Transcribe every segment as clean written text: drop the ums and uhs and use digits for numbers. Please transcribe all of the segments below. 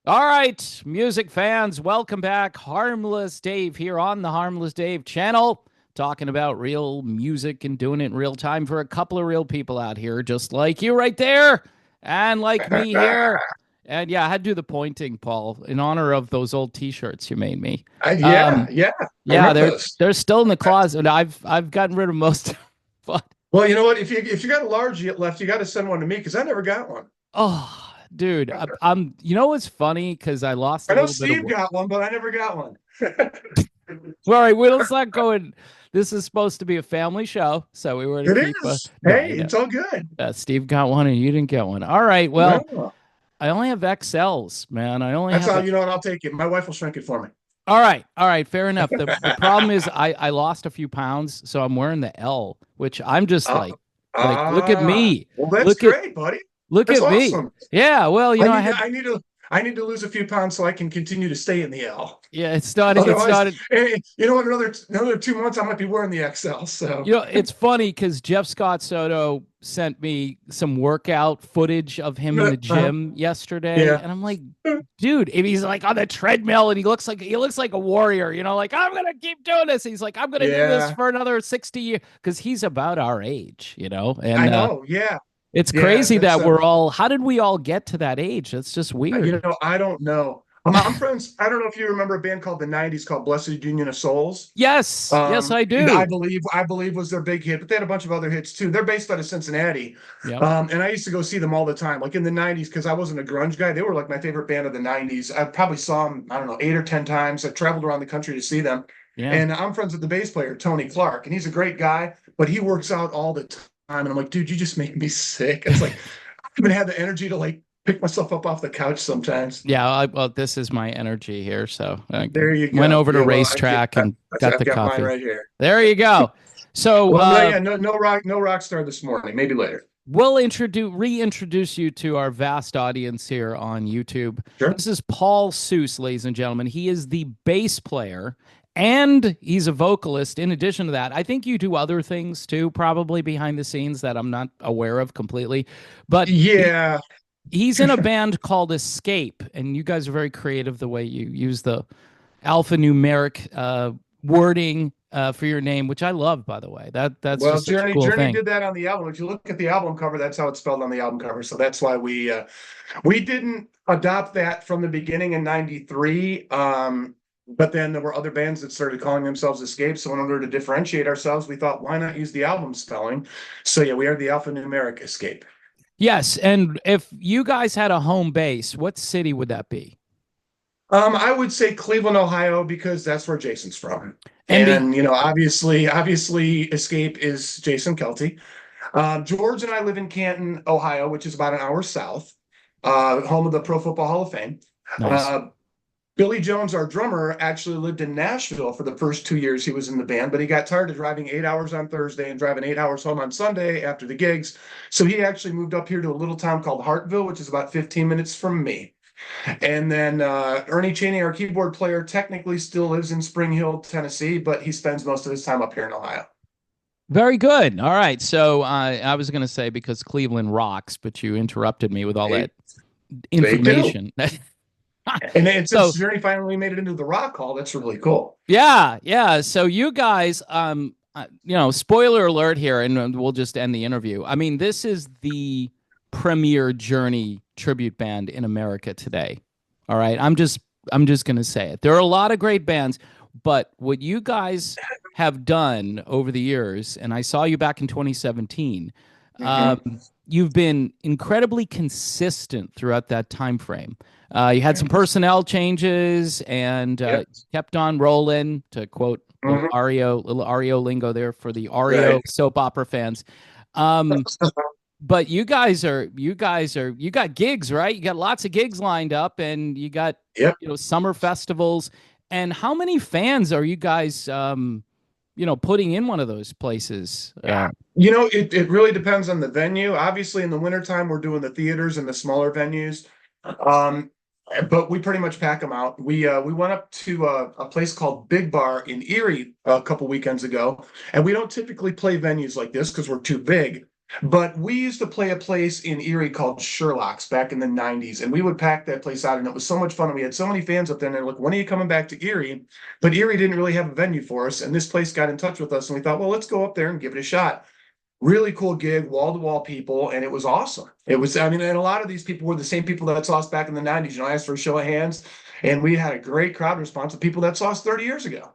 All right, music fans, welcome back. Harmless Dave here on the Harmless Dave channel, talking about real music and doing it in real time for a couple of real people out here, just like you right there, and like me here. And yeah, I had to do the pointing, Paul, in honor of those old T-shirts you made me. Yeah, Um, yeah, I yeah, remember they're those. they're still in the closet, and I've gotten rid of most. But Well, you know what? If you got a large yet left, you got to send one to me because I never got one. oh, dude, I'm. You know what's funny? Because I lost a I know little bit of. Steve got one, but I never got one. All right, well, let's not go in. This is supposed to be a family show, so we were to It keep a. is. No, Hey, you know, it's all good. Steve got one and you didn't get one. All right, well, No, I only have XLs, man. I only that's have. how you know what? I'll take it. My wife will shrink it for me. All right, fair enough. The problem is I lost a few pounds, so I'm wearing the L, which I'm just Ah, like look at me, well, that's look at great, buddy. look That's at me. awesome. Yeah, well, I I need to, had I need to, I need to lose a few pounds so I can continue to stay in the L. yeah. It's Otherwise, not you know what? Another 2 months, I might be wearing the XL. So It's funny because Jeff Scott Soto sent me some workout footage of him in the uh, gym yesterday, yeah. and I'm like, dude, if he's like on the treadmill and he looks like a warrior, like I'm gonna keep doing this. He's like, I'm gonna do this Yeah, for another 60 years because he's about our age, I and know. Yeah, it's yeah. crazy That's that we're all. How did we all get to that age? That's just weird. I don't know. I'm friends. I don't know if you remember a band called the '90s called Blessed Union of Souls. Yes, yes, I do. I believe was their big hit, but they had a bunch of other hits too. They're based out of Cincinnati, Yep. and I used to go see them all the time, like in the '90s, because I wasn't a grunge guy. They were like my favorite band of the '90s. I probably saw them, I don't know, 8 or 10 times. I traveled around the country to see them, Yeah. and I'm friends with the bass player Tony Clark, and he's a great guy, but he works out all the time, and I'm like, dude, you just make me sick. It's like I haven't had the energy to like pick myself up off the couch sometimes. Yeah, well, this is my energy here. So I There you went go. over to Yeah, well, racetrack and got I've the got mine coffee. right here. There you go. So Well, no, yeah, no rock star this morning. Maybe later. we'll reintroduce you to our vast audience here on YouTube. Sure. This is Paul Seuss, ladies and gentlemen. He is the bass player and he's a vocalist. In addition to that, I think you do other things too, probably behind the scenes that I'm not aware of completely. But Yeah. he's in a band called Escape, and you guys are very creative the way you use the alphanumeric wording for your name, which I love, by the way. That's Well, just such a Journey cool Journey thing. did that on the album. If you look at the album cover, that's how it's spelled on the album cover. So that's why we didn't adopt that from the beginning in '93. But then there were other bands that started calling themselves Escape. So in order to differentiate ourselves, we thought, why not use the album spelling? So yeah, we are the alphanumeric Escape. Yes, and if you guys had a home base, what city would that be? I would say Cleveland, Ohio, because that's where Jason's from. And be And obviously, Escape is Jason Kelty. George and I live in Canton, Ohio, which is about an hour south, home of the Pro Football Hall of Fame. nice. Uh, Billy Jones, our drummer, actually lived in Nashville for the first 2 years he was in the band, but he got tired of driving 8 hours on Thursday and driving 8 hours home on Sunday after the gigs. So he actually moved up here to a little town called Hartville, which is about 15 minutes from me. And then Ernie Cheney, our keyboard player, technically still lives in Spring Hill, Tennessee, but he spends most of his time up here in Ohio. Very good. All right. So I was going to say because Cleveland rocks, but you interrupted me with all They that they do. information. And then since So Journey finally made it into the Rock Hall, that's really cool. yeah, yeah. So you guys, spoiler alert here, and we'll just end the interview. I mean, this is the premier Journey tribute band in America today. All right, I'm just gonna say it. There are a lot of great bands, but what you guys have done over the years, and I saw you back in 2017. Mhm. You've been incredibly consistent throughout that time frame. You had some personnel changes and Yep. kept on rolling. To quote Mhm. Little Ario lingo there for the Right. Ario soap opera fans. Um, but you got gigs, right? You got lots of gigs lined up, and you got Yep. summer festivals. And how many fans are you guys putting in one of those places? It really depends on the venue. Obviously, in the wintertime, we're doing the theaters and the smaller venues. Um, but we pretty much pack them out. We went up to a place called Big Bar in Erie a couple weekends ago, and we don't typically play venues like this because we're too big. But we used to play a place in Erie called Sherlock's back in the 90s, and we would pack that place out, and it was so much fun. And we had so many fans up there, and they're like, when are you coming back to Erie? But Erie didn't really have a venue for us, and this place got in touch with us, and we thought, well, let's go up there and give it a shot. Really cool gig, wall-to-wall people, and it was awesome. It was, I mean, and a lot of these people were the same people that saw us back in the 90s. I asked for a show of hands, and we had a great crowd response of people that saw us 30 years ago.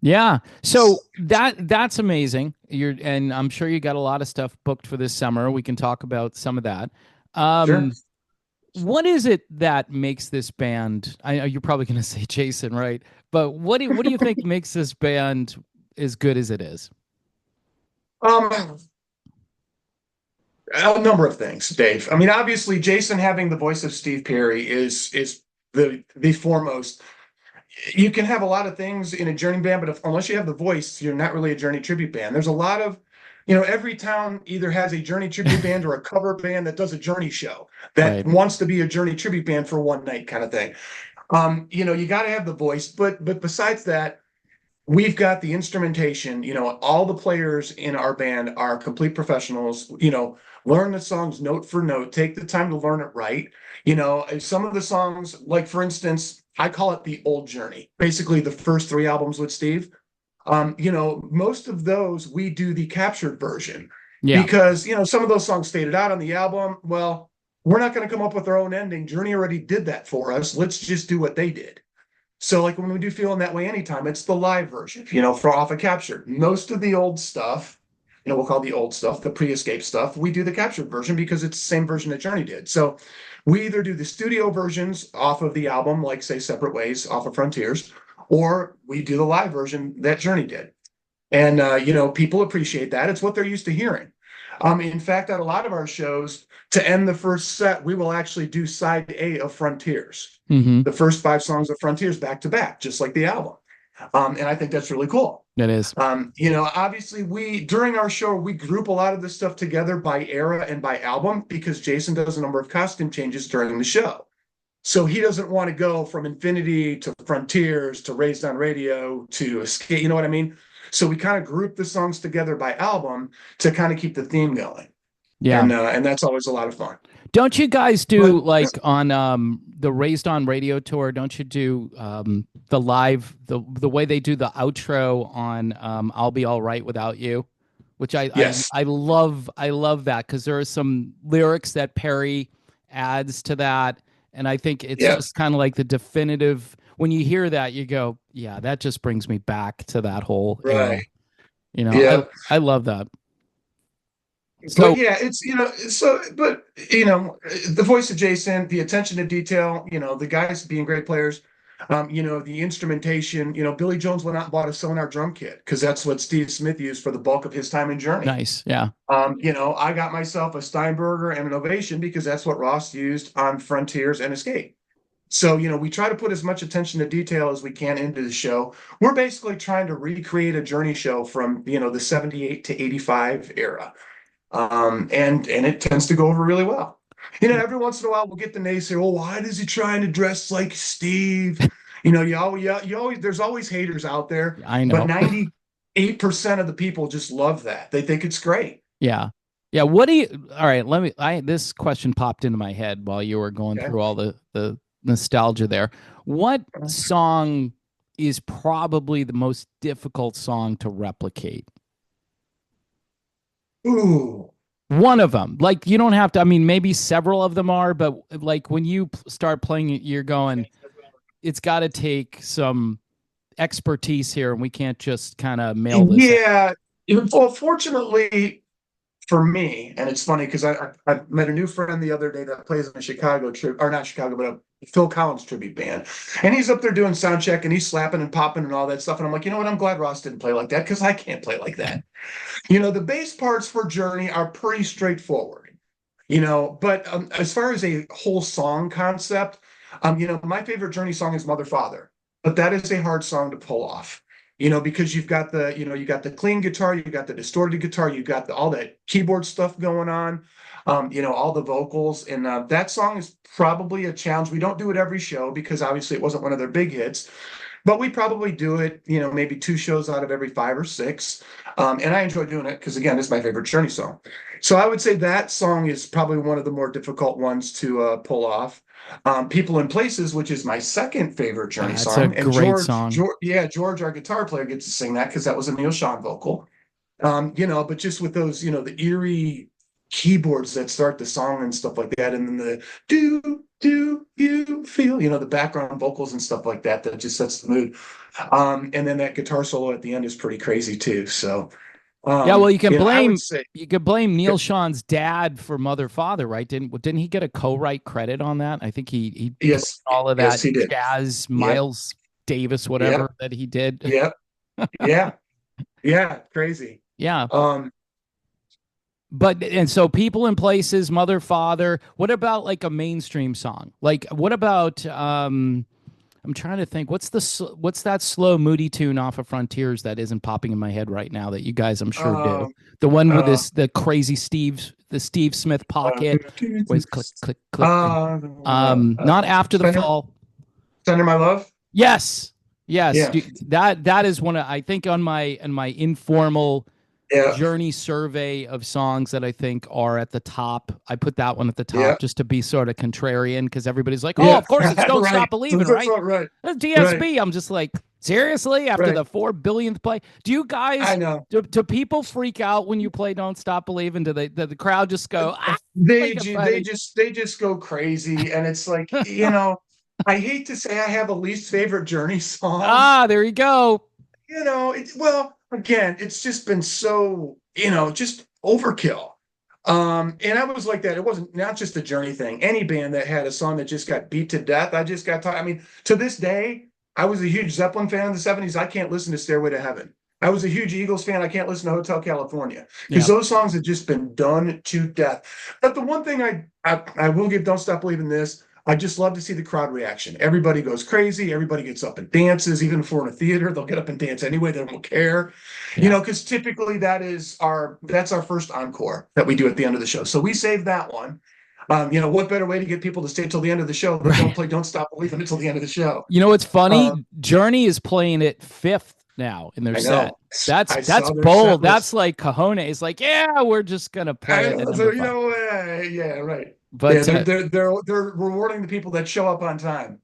Yeah. So that's amazing. And I'm sure you got a lot of stuff booked for this summer. We can talk about some of that. Sure. What is it that makes this band? I know you're probably going to say Jason, right? But what do you think makes this band as good as it is? Um, a number of things, Dave. I mean, obviously, Jason having the voice of Steve Perry is the foremost. You can have a lot of things in a Journey band, but unless you have the voice, you're not really a Journey tribute band. There's a lot of, every town either has a Journey tribute band or a cover band that does a Journey show that Right. wants to be a Journey tribute band for one night kind of thing. You got to have the voice, but besides that, we've got the instrumentation. All the players in our band are complete professionals. Learn the songs note for note, take the time to learn it right. Some of the songs, like for instance, I call it the old Journey, basically the first three albums with Steve. Most of those we do the captured version Yeah. because, some of those songs faded out on the album. Well, we're not going to come up with our own ending. Journey already did that for us. Let's just do what they did. So like when we do Feeling That Way Anytime, it's the live version, for off of captured. Most of the old stuff, we'll call the old stuff, the pre-escape stuff, we do the captured version because it's the same version that Journey did. So we either do the studio versions off of the album, like say Separate Ways off of Frontiers, or we do the live version that Journey did. And people appreciate that. It's what they're used to hearing. In fact, at a lot of our shows, to end the first set, we will actually do side A of Frontiers, Mm-hmm. the first 5 songs of Frontiers back to back, just like the album. And I think that's really cool. It is. Obviously during our show, we group a lot of this stuff together by era and by album because Jason does a number of costume changes during the show. So he doesn't want to go from Infinity to Frontiers to Raised on Radio to Escape. You know what I mean? So we kind of group the songs together by album to kind of keep the theme going. Yeah. And that's always a lot of fun. Don't you guys do like on the Raised on Radio tour? Don't you do the live the way they do the outro on I'll Be All Right Without You, which Yes. I love that because there are some lyrics that Perry adds to that, and I think it's just kind of like the definitive. When you hear that, you go, yeah, that just brings me back to that whole era. I love that. So but yeah, it's the voice of Jason, the attention to detail, the guys being great players, the instrumentation, Billy Jones went out and bought a Sonar drum kit because that's what Steve Smith used for the bulk of his time in Journey. Nice, yeah. I got myself a Steinberger and an Ovation because that's what Ross used on Frontiers and Escape. So, we try to put as much attention to detail as we can into the show. We're basically trying to recreate a Journey show from, the 78 to 85 era. And it tends to go over really well. Every once in a while we'll get the naysayer, oh, why is he trying to dress like Steve? You always there's always haters out there. I know. But 98% of the people just love that. They think it's great. Yeah. Yeah. All right, this question popped into my head while you were going through all the nostalgia there. What song is probably the most difficult song to replicate? Ooh. One of them. Like, you don't have to, I mean, maybe several of them are, but like when you start playing it, you're going, it's got to take some expertise here, and we can't just kind of mail this. Yeah. Well, fortunately for me, and it's funny because I met a new friend the other day that plays in a Chicago or not Chicago, but a Phil Collins tribute band, and he's up there doing sound check and he's slapping and popping and all that stuff, and I'm like, you know what? I'm glad Ross didn't play like that because I can't play like that. The bass parts for Journey are pretty straightforward, but as far as a whole song concept, my favorite Journey song is Mother Father, but that is a hard song to pull off. Because you've got you got the clean guitar, you got the distorted guitar, you got all that keyboard stuff going on, all the vocals. And that song is probably a challenge. We don't do it every show because obviously it wasn't one of their big hits. but we probably do it, maybe 2 shows out of every 5 or 6. And I enjoy doing it because, again, it's my favorite Journey song. So I would say that song is probably one of the more difficult ones to pull off. People in Places, which is my second favorite Journey It's a song, and great song. George, our guitar player, gets to sing that because that was a Neil Sean vocal. But just with those, the eerie keyboards that start the song and stuff like that, and then the do you feel, the background vocals and stuff like that, that just sets the mood. And then that guitar solo at the end is pretty crazy too. So, Yeah, well, I would say, you could blame Neil Sean's dad for Mother Father, right? Didn't he get a co-write credit on that? I think he put yes, all of yes, that he did. jazz Yep, Miles Davis yep, whatever that he did. yep, yeah, yeah, crazy. Yeah. Um, But and so People in Places, Mother Father, what about like a mainstream song? Like what about I'm trying to think what's that slow moody tune off of Frontiers that isn't popping in my head right now that you guys I'm sure do. um, The one with uh, the crazy Steve Smith pocket where it's click click click. uh, Not After the Send Fall. Send Her My Love. Yes. Yes, Yeah, that is one of I think on my informal yeah, Journey survey of songs that I think are at the top. I put that one at the yeah, top just to be sort of contrarian because everybody's like, "Oh, yeah. of course it's Don't Right. Stop Believing," right? Right, That's right, DSB. I'm just like, seriously? After right. the 4 billionth play, do you I guys know. do people freak out when you play Don't Stop Believing? Do the crowd just go They like a ju- they funny? just they just go crazy, and it's like, I hate to say I have a least favorite Journey song. Ah, there you go. Well, again, it's just been so, just overkill. And I was like that. It wasn't not just a Journey thing. Any band that had a song that just got beat to death, I just got tired. I mean, to this day, I was a huge Zeppelin fan in the 70s. I can't listen to Stairway to Heaven. I was a huge Eagles fan. I can't listen to Hotel California because Yeah. those songs have just been done to death. But the one thing I will give Don't Stop Believing this. I just love to see the crowd reaction. Everybody goes crazy. Everybody gets up and dances. Even if we're in a theater, they'll get up and dance anyway. They don't care, Yeah. because typically that's our first encore that we do at the end of the show. So we save that one. What better way to get people to stay till the end of the show than Right. Don't Stop Believing until the end of the show. You know what's Uh, funny? Journey is playing it fifth now in their I set. know. That's I that's saw their set bold. list. That's like cojones. It's like, yeah, we're just gonna play I it at know. number So five. yeah, right. Yeah, But they're rewarding the people that show up on time.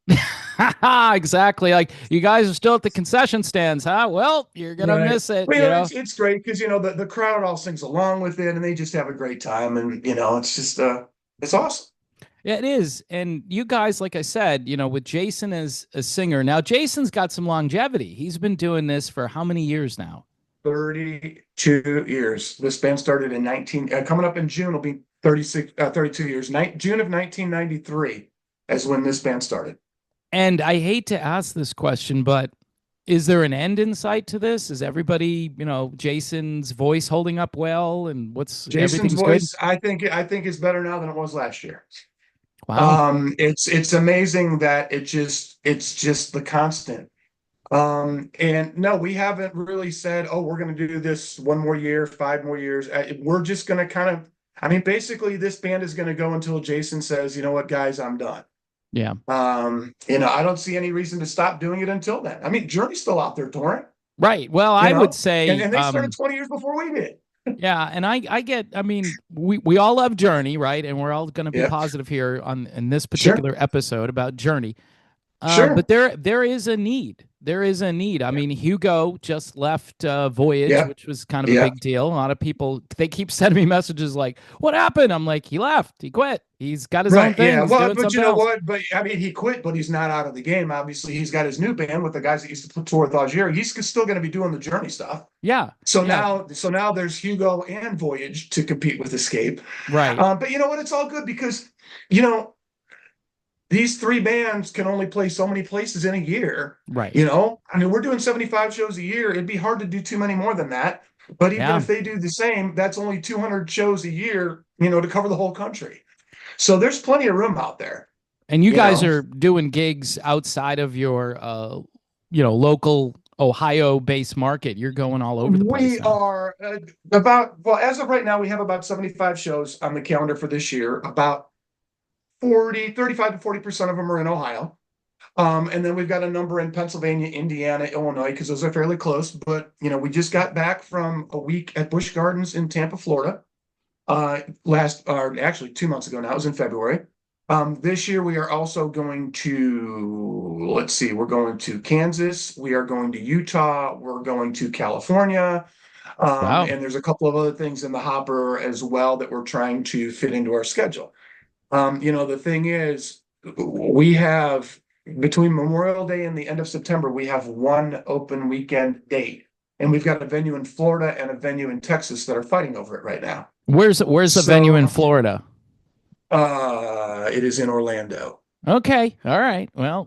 exactly, like you guys are still at the concession stands, huh? Well, you're gonna Right. miss it, Well, you know. it's great because the crowd all sings along with it, and they just have a great time, and it's just it's awesome. Yeah, it is. And you guys, like I said, with Jason as a singer, now Jason's got some longevity. He's been doing this for how many years now? 32 years. This band started in 19 coming up in June will be 32 years. June of 1993 is when this band started. And I hate to ask this question, but is there an end in sight to this? Is everybody, Jason's voice holding up well and Jason's everything's good? voice, I think is better now than it was last year. Wow. It's amazing that it's just the constant. And no, we haven't really said, oh, we're going to do this 1 more year, 5 more years. We're just going to I mean, basically, this band is going to go until Jason says, you know what, guys, I'm done. Yeah. I don't see any reason to stop doing it until then. I mean, Journey's still out there touring, Right. Well, you I would know, and, say, and they started 20 years before we did. yeah, and I mean, we all love Journey, right? And we're all going to be Yeah, positive here in this sure, particular episode about Journey. But sure. there is a need. There is a need. I Yeah, mean, Hugo just left Voyage, yeah, which was kind of a yeah. big deal. A lot of people they keep sending me messages like, "What happened?" I'm like, "He left. He quit. He's got his own Right. thing. Yeah. He's Well, doing but you something know else." what? But I mean, he quit, but he's not out of the game. Obviously, he's got his new band with the guys that used to tour with Algier. He's still going to be doing the Journey stuff. Yeah, So yeah, now there's Hugo and Voyage to compete with Escape. right, But you know what? It's all good because you know these three bands can only play so many places in a year. right. I mean, we're doing 75 shows a year. It'd be hard to do too many more than that. But even Yeah, if they do the same, that's only 200 shows a year, to cover the whole country. So there's plenty of room out there, and you you guys know. are doing gigs outside of your local Ohio-based market. You're going all over the place We now. are as of right now, we have about 75 shows on the calendar for this year. About 35 to 40% of them are in Ohio. And then we've got a number in Pennsylvania, Indiana, Illinois, because those are fairly close. But we just got back from a week at Busch Gardens in Tampa, Florida. Or actually 2 months ago now. It was in February. This year we are also going to, let's see, we're going to Kansas, we are going to Utah, we're going to California, Wow. and there's a couple of other things in the hopper as well that we're trying to fit into our schedule. The thing is, we have between Memorial Day and the end of September, we have one open weekend date, and we've got a venue in Florida and a venue in Texas that are fighting over it right now. Where's the venue in So, Florida? it is in Orlando. Okay. All right. Well,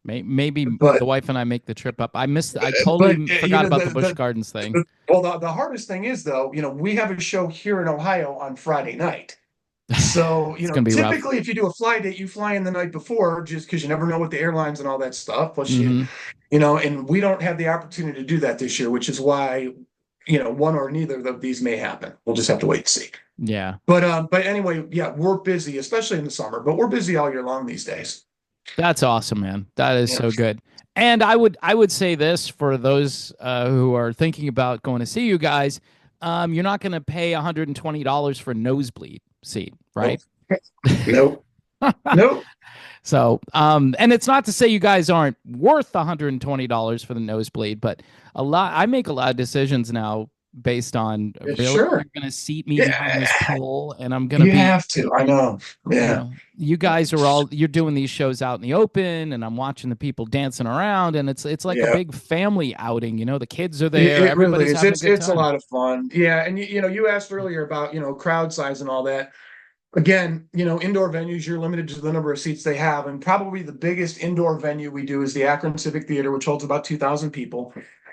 maybe But the wife and I make the trip up. I but totally you forgot know about the Busch Gardens thing. the hardest thing is though, we have a show here in Ohio on Friday night. So, It's gonna be rough. typically if you do a fly date, you fly in the night before just because you never know what the airlines and all that stuff. Plus Hmm. and we don't have the opportunity to do that this year, which is why, one or neither of these may happen. We'll just have to wait and see. Yeah. But anyway, yeah, we're busy, especially in the summer, but we're busy all year long these days. That's awesome, man. That is Yeah. so good. And I would say this for those who are thinking about going to see you guys, you're not going to pay $120 for a nosebleed seat, right? Nope. Nope. Nope. So, and it's not to say you guys aren't worth $120 for the nosebleed, but I make a lot of decisions now based on really Sure. you're going to seat me behind this Yeah. pole, and I'm going to You be, have to. I know. Yeah. you guys you're doing these shows out in the open, and I'm watching the people dancing around, and it's like a Yeah. big family outing. The kids are It, there, it really everybody's is. having a good It's a time. lot of fun. Yeah. And you asked earlier about, crowd size and all that. Again, indoor venues, you're limited to the number of seats they have. And probably the biggest indoor venue we do is the Akron Civic Theater, which holds about 2,000 people.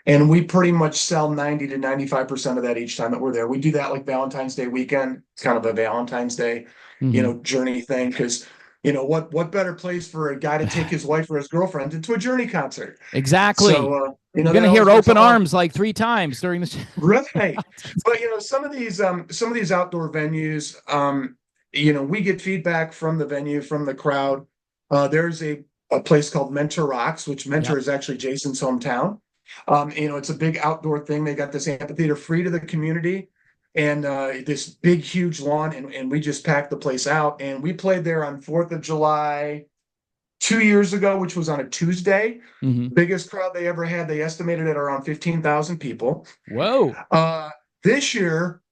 And we pretty much sell 90 to 95% of that each time that we're there. We do that like Valentine's Day weekend. It's kind of a Valentine's Day, Hmm. Journey thing. Because, what better place for a guy to take his wife or his girlfriend into a Journey concert? Exactly. So, You're that gonna always hear works open out well. arms like 3 times during the show. Right. But some of these outdoor venues, we get feedback from the venue, from the crowd. There's a place called Mentor Rocks, which Yep. Mentor is actually Jason's hometown. It's a big outdoor thing. They got this amphitheater free to the community and this big, huge lawn, and we just packed the place out. And we played there on 4th of July 2 years ago, which was on a Tuesday. Hmm. Biggest crowd they ever had. They estimated at around 15,000 people. Whoa. This year,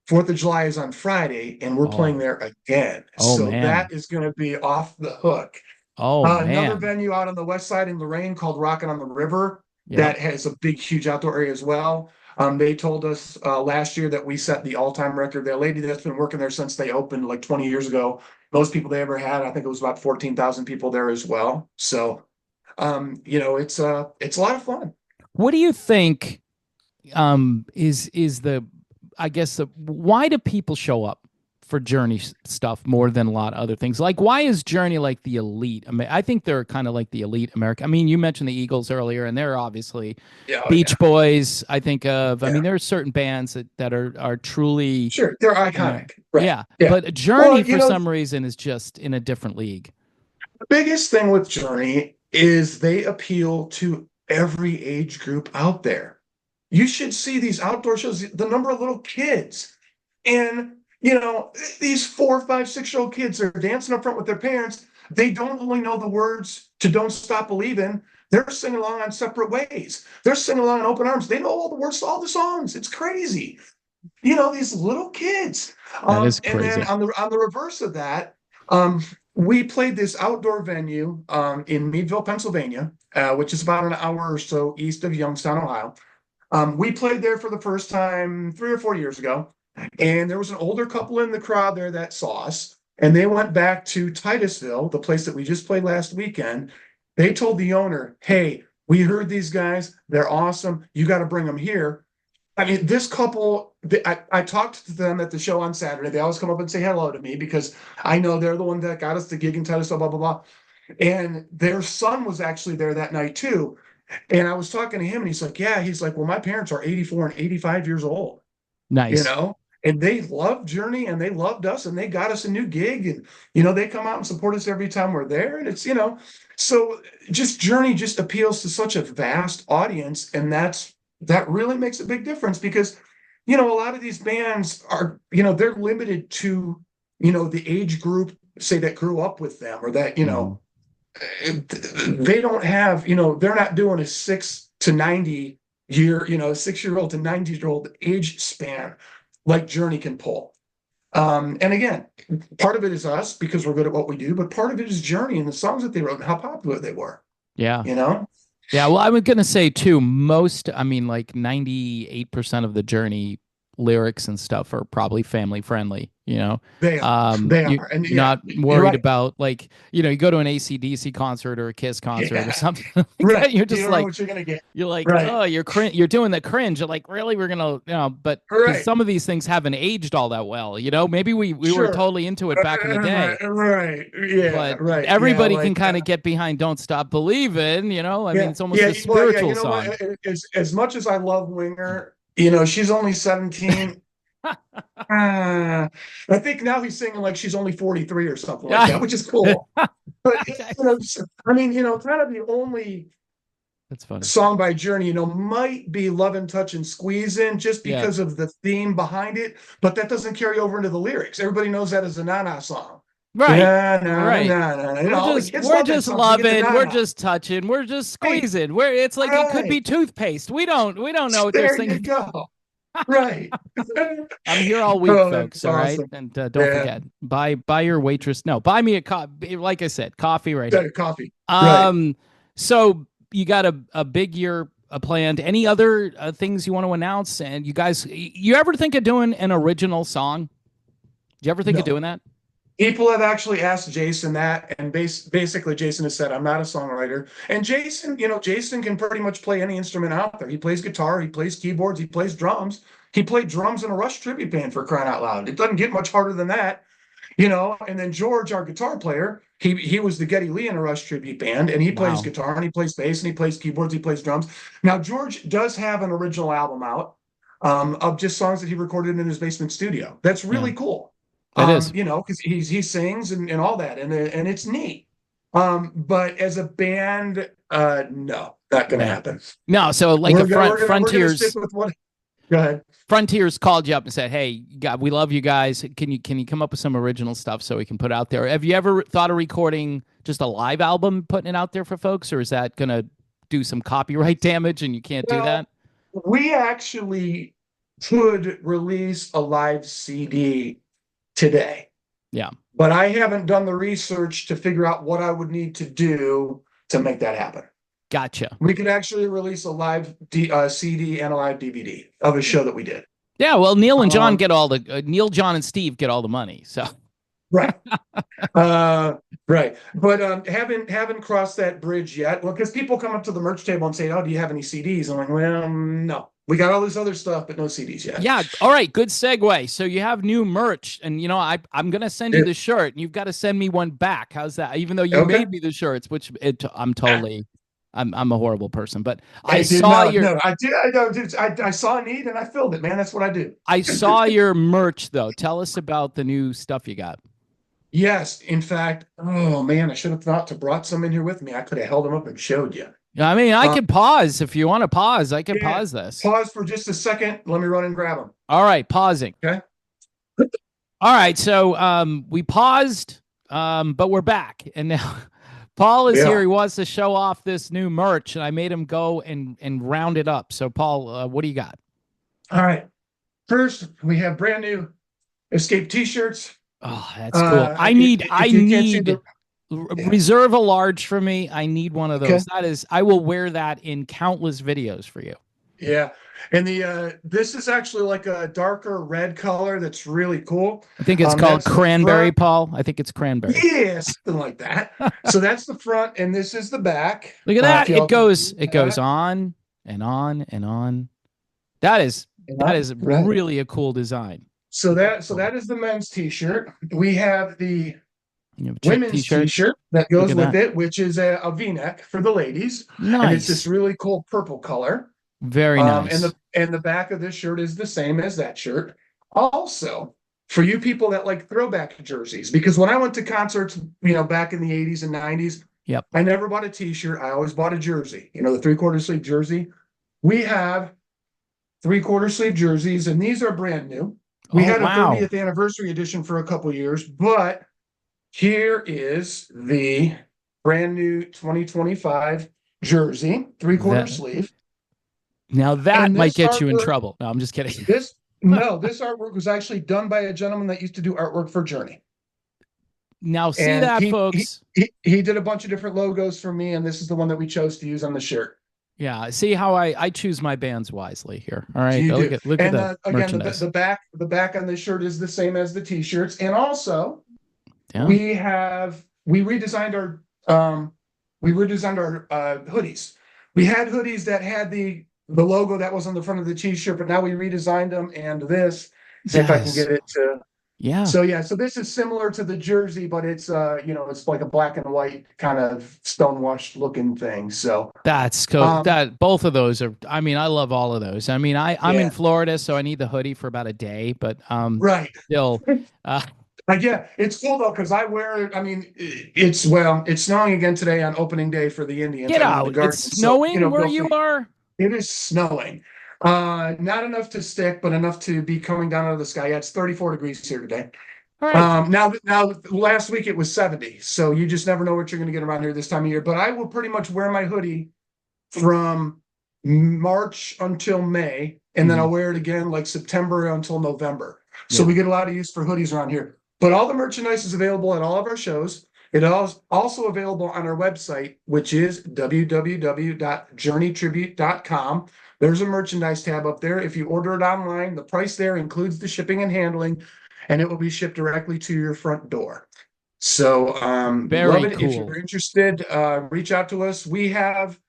4th of July is on Friday, and we're playing Oh. there again. Oh So man. that is going to be off the hook. Oh Another man. venue out on the west side in Lorraine called Rockin' on the River Yep. that has a big, huge outdoor area as well. They told us last year that we set the all-time record. That lady that's been working there since they opened like 20 years ago, most people they ever had, I think it was about 14,000 people there as well. So, it's a lot of fun. What do you think is the I guess why do people show up for Journey stuff more than a lot of other things? Like why is Journey like the elite? I think they're kind of like the elite America. I mean, you mentioned the Eagles earlier, and they're obviously Yeah, oh, Beach yeah, Boys. I think of. I yeah. mean, there are certain bands that are truly, Sure, they're you know, iconic. Right. yeah. Yeah. But Well, Journey for some reason is just in a different league. the biggest thing with Journey is they appeal to every age group out there. You should see these outdoor shows, the number of little kids. And, these 4, 5, 6-year-old kids are dancing up front with their parents. They don't only know the words to Don't Stop Believing, they're singing along on Separate Ways. They're singing along on Open Arms. They know all the words to all the songs. It's crazy. These little kids. That is And then crazy. on the reverse of that, we played this outdoor venue in Meadville, Pennsylvania, which is about an hour or so east of Youngstown, Ohio. We played there for the first time 3 or 4 years ago, and there was an older couple in the crowd there that saw us, and they went back to Titusville, the place that we just played last weekend. They told the owner, "Hey, we heard these guys. They're awesome. You got to bring them here." I mean, this couple, I talked to them at the show on Saturday. They always come up and say hello to me because I know they're the one that got us the gig in Titusville, blah, blah, blah. And their son was actually there that night too. And I was talking to him and he's like, yeah, he's like, well, my parents are 84 and 85 years old, you Nice. know? and they loved Journey and they loved us and they got us a new gig. And, they come out and support us every time we're there. And it's, so just Journey just appeals to such a vast audience. And that really makes a big difference because, a lot of these bands are, they're limited to, the age group, say, that grew up with them, or that, they don't have, they're not doing a 6 to 90 year, 6-year-old to 90-year-old age span like Journey can pull. And again, part of it is us because we're good at what we do, but part of it is Journey and the songs that they wrote and how popular they were. Yeah. Yeah. Well, I was going to say too, like 98% of the Journey lyrics and stuff are probably family friendly, They are. They are. And you're not worried about, like, you go to an AC/DC concert or a Kiss concert or something like that. You're just like, what you're gonna get. You're like, oh, you're doing the cringe. You're like, really? We're gonna, but some of these things haven't aged all that well. Maybe we were totally into it back in the day. Right. Yeah. But everybody can kind of get behind "Don't Stop Believing." I mean, it's almost a spiritual song. As much as I love Winger, she's only 17. I think now he's singing like she's only 43 or something like that, which is cool. But I mean, kind of the only that's funny song by Journey, might be "Lovin', Touchin', Squeezin'" just because of the theme behind it, but that doesn't carry over into the lyrics. Everybody knows that as a Nana song. Right. Right. We're just loving, we're just touching, we're just squeezing. It's like it could be toothpaste. We don't know what they're singing. There you go. Right. I'm here all week, folks. All right. And don't forget, buy your waitress. No, buy me a coffee. Like I said, coffee right here. Coffee. So you got a big year planned. Any other things you want to announce? And you guys, you ever think of doing an original song? Do you ever think of doing that? People have actually asked Jason that, and basically Jason has said, "I'm not a songwriter." And Jason, Jason can pretty much play any instrument out there. He plays guitar, he plays keyboards, he plays drums. He played drums in a Rush tribute band, for crying out loud. It doesn't get much harder than that, And then George, our guitar player, he was the Geddy Lee in a Rush tribute band, and he plays guitar and he plays bass and he plays keyboards, he plays drums. Now George does have an original album out of just songs that he recorded in his basement studio. That's really cool. It is, because he sings and all that, and it's neat. But as a band, no, not going to happen. No, so like Frontiers. Go ahead. Frontiers called you up and said, "Hey, God, we love you guys. Can you come up with some original stuff so we can put out there?" Have you ever thought of recording just a live album, putting it out there for folks, or is that going to do some copyright damage and you can't do that? We actually could release a live CD today. Yeah. But I haven't done the research to figure out what I would need to do to make that happen. Gotcha. We could actually release a live CD and a live DVD of a show that we did. Yeah, well, Neil and John get all the Neil, John, and Steve get all the money. So right, right. But haven't crossed that bridge yet. Well, because people come up to the merch table and say, "Oh, do you have any CDs?" I'm like, "Well, no. We got all this other stuff, but no CDs yet." Yeah. All right. Good segue. So you have new merch, and I'm gonna send you the shirt, and you've got to send me one back. How's that? Even though you made me the shirts, which I'm a horrible person, but I saw a need and I filled it, man. That's what I do. I saw your merch though. Tell us about the new stuff you got. Yes, in fact, oh man, I should have thought to brought some in here with me. I could have held them up and showed you. I mean, I can pause if you want to pause. I can pause this. Pause for just a second. Let me run and grab them. All right, pausing. Okay. All right, so we paused, but we're back, and now Paul is here. He wants to show off this new merch, and I made him go and round it up. So, Paul, what do you got? All right. First, we have brand new Escape T-shirts. Oh, that's cool. I need reserve a large for me. I need one of those. Okay. I will wear that in countless videos for you. Yeah. And this is actually like a darker red color that's really cool. I think it's called cranberry, Paul. I think it's cranberry. Yeah, something like that. So that's the front, and this is the back. Look at that. It goes on and on and on. That is really a cool design. So that is the men's T-shirt. We have the women's T-shirt that goes with it, which is a V-neck for the ladies. Nice. And it's this really cool purple color. Very nice. And the back of this shirt is the same as that shirt. Also, for you people that like throwback jerseys, because when I went to concerts, back in the 80s and 90s, Yep. I never bought a t-shirt. I always bought a jersey, the three-quarter sleeve jersey. We have three-quarter sleeve jerseys, and these are brand new. We Oh, had a wow. 30th anniversary edition for a couple years, but here is the brand new 2025 jersey, three-quarter That sleeve. now that And might this get you in artwork, trouble. No, I'm just kidding. this no, this artwork was actually done by a gentleman that used to do artwork for Journey. Now see And that, he he folks. he did a bunch of different logos for me, and this is the one that we chose to use on the shirt. Yeah, see how I choose my bands wisely here. All right, You look do. at look at And the again, merchandise. the back on this shirt is the same as the t-shirts. And also, Yeah. we redesigned our hoodies. We had hoodies that had the logo that was on the front of the t-shirt, but now we redesigned them. And this, see if I can Yes. get it to. Yeah. So yeah, so this is similar to the jersey, but it's like a black and white kind of stonewashed looking thing. So That's cool. um That both of those are. I mean, I love all of those. I mean, I'm in yeah, Florida, so I need the hoodie for about a day, but right. still, uh, Yeah, it's cool though because I wear it. I mean, it's snowing again today on opening day for the Indians. get I mean, the out. It's Guardians. So snowing where go you figure. are. It is snowing. Not enough to stick, but enough to be coming down out of the sky. Yeah, it's 34 degrees here today. All right. Now, last week it was 70, so you just never know what you're going to get around here this time of year. But I will pretty much wear my hoodie from March until May, and then Mhm. I'll wear it again like September until November. So Yeah. we get a lot of use for hoodies around here. But all the merchandise is available at all of our shows. It is also available on our website, which is www.journeytribute.com. There's a merchandise tab up there. If you order it online, the price there includes the shipping and handling, and it will be shipped directly to your front door. So love Very it. If cool. you're interested, reach out to us. We have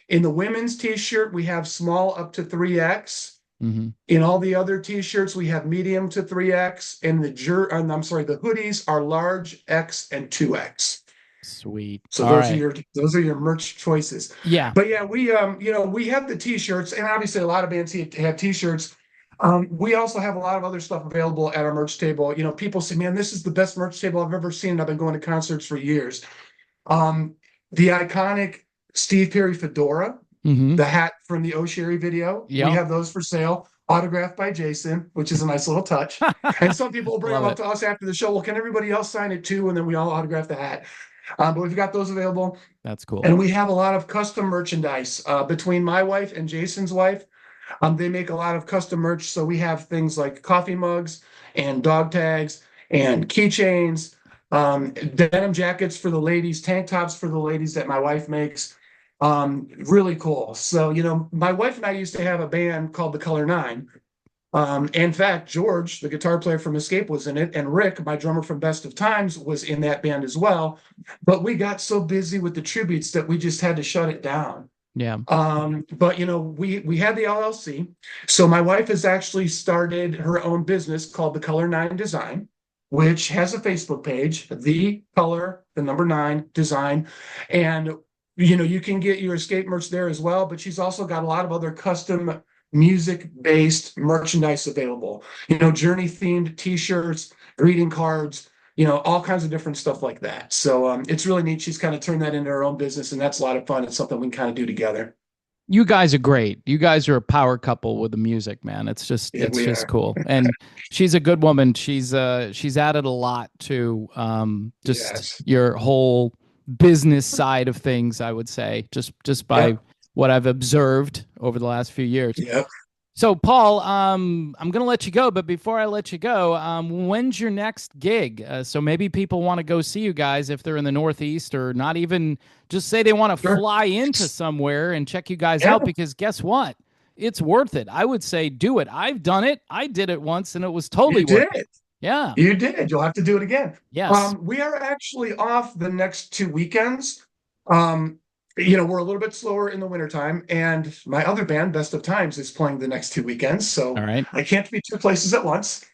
in the women's t-shirt, we have small up to 3X. Hmm. In all the other t-shirts, we have medium to 3X. And the hoodies are large X and 2X. Sweet. So All right. those are your merch choices. Yeah. But yeah, we have the t-shirts, and obviously a lot of bands have t-shirts. We also have a lot of other stuff available at our merch table. People say, man, this is the best merch table I've ever seen. I've been going to concerts for years. Um, the iconic Steve Perry fedora, Hmm. the hat from the O'Sherry video, we Yep. have those for sale, autographed by Jason, which is a nice little touch. And some people will bring them Love up it. to us after the show. Well, can everybody else sign it too? And then we all autograph the hat. But we've got those available. That's cool. And we have a lot of custom merchandise between my wife and Jason's wife. They make a lot of custom merch. So we have things like coffee mugs and dog tags and keychains, denim jackets for the ladies, tank tops for the ladies that my wife makes. Really cool. So, my wife and I used to have a band called the Color Nine. In fact, George, the guitar player from Escape, was in it, and Rick, my drummer from Best of Times, was in that band as well. But we got so busy with the tributes that we just had to shut it down. Yeah. But we had the LLC. So my wife has actually started her own business called the Color Nine Design, which has a Facebook page, the color, the number nine design. And you can get your Escape merch there as well, but she's also got a lot of other custom music-based merchandise available. Journey themed t-shirts, greeting cards, all kinds of different stuff like that. So it's really neat. She's kind of turned that into her own business, and that's a lot of fun. It's something we can kind of do together. You guys are great. You guys are a power couple with the music, man. Yeah, It's we just are. cool. And she's a good woman. She's added a lot to just Yes. your whole business side of things, I would say, just by Yep. what I've observed over the last few years. Yep. So, Paul, I'm going to let you go, but before I let you go, when's your next gig? So maybe people want to go see you guys if they're in the Northeast, or not even just say they want to Sure. fly into somewhere and check you guys Yeah. out, because guess what? It's worth it. I would say do it. I've done it. I did it once and it was totally You worth did. it. Yeah. You did. You'll have to do it again. Yes. We are actually off the next 2 weekends. Um, we're a little bit slower in the wintertime, and my other band, Best of Times, is playing the next 2 weekends. So All right. I can't be two places at once.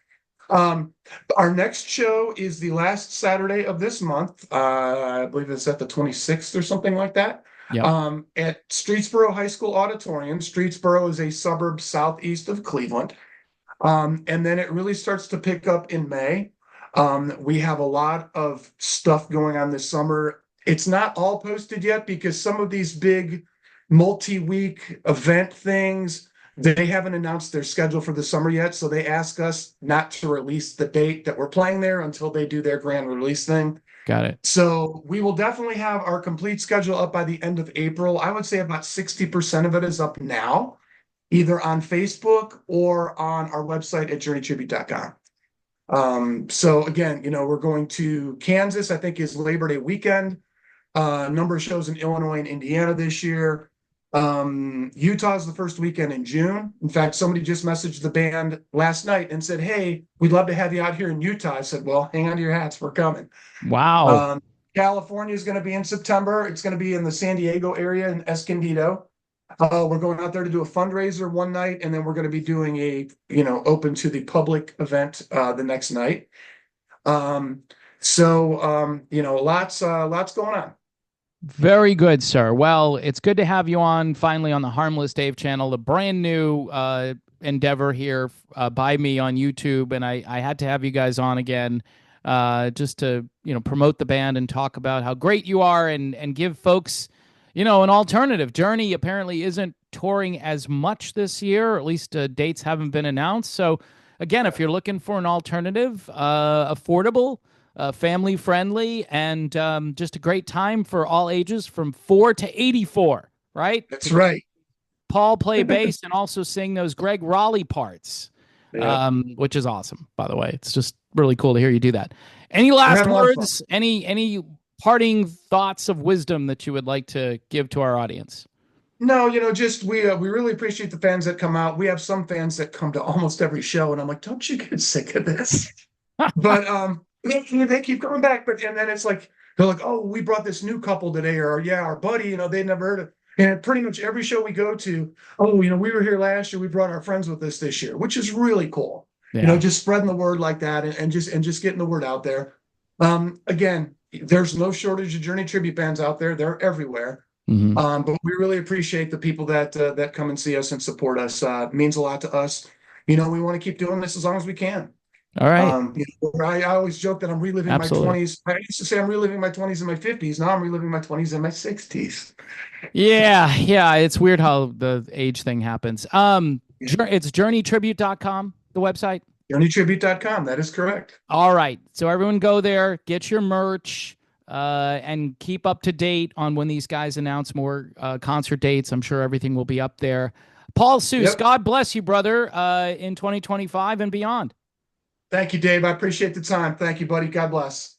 Um, our next show is the last Saturday of this month. I believe it's at the 26th or something like that. Yep. At Streetsboro High School Auditorium. Streetsboro is a suburb southeast of Cleveland. And then it really starts to pick up in May. We have a lot of stuff going on this summer. It's not all posted yet because some of these big multi-week event things, they haven't announced their schedule for the summer yet. So they ask us not to release the date that we're playing there until they do their grand release thing. Got it. So we will definitely have our complete schedule up by the end of April. I would say about 60% of it is up now, either on Facebook or on our website at journeytribute.com. So again, we're going to Kansas, I think is Labor Day weekend. Number of shows in Illinois and Indiana this year. Utah's the first weekend in June. In fact, somebody just messaged the band last night and said, "Hey, we'd love to have you out here in Utah." I said, "Well, hang on to your hats, we're coming." Wow. California is going to be in September. It's going to be in the San Diego area in Escondido. We're going out there to do a fundraiser one night, and then we're going to be doing a, open to the public event the next night. Lots going on. Very good, sir. Well, it's good to have you on finally on the Harmless Dave channel, a brand new endeavor here by me on YouTube, and I had to have you guys on again just to promote the band and talk about how great you are and give folks an alternative. Journey apparently isn't touring as much this year, or at least dates haven't been announced. So again, if you're looking for an alternative, affordable, family friendly, and just a great time for all ages from 4 to 84, right? That's right. Paul play bass and also sing those Greg Raleigh parts, Yeah. which is awesome, by the way. It's just really cool to hear you do that. Any last words, any parting thoughts of wisdom that you would like to give to our audience? No, just we really appreciate the fans that come out. We have some fans that come to almost every show, and I'm like, don't you get sick of this? But they keep coming back. And then it's like they're like, oh, we brought this new couple today, or yeah, our buddy, they never heard of. And pretty much every show we go to, oh, we were here last year. We brought our friends with us this year, which is really cool. Yeah. Just spreading the word like that and just getting the word out there. Again, there's no shortage of Journey tribute bands out there. They're everywhere. Mm-hmm. But we really appreciate the people that come and see us and support us. It means a lot to us. We want to keep doing this as long as we can. All right. I always joke that I'm reliving Absolutely. my 20s. I used to say I'm reliving my 20s and my 50s. Now I'm reliving my 20s and my 60s. Yeah. It's weird how the age thing happens. It's journeytribute.com, the website. Journeytribute.com. That is correct. All right. So everyone go there, get your merch, and keep up to date on when these guys announce more concert dates. I'm sure everything will be up there. Paul SOOS, Yep. God bless you, brother, in 2025 and beyond. Thank you, Dave. I appreciate the time. Thank you, buddy. God bless.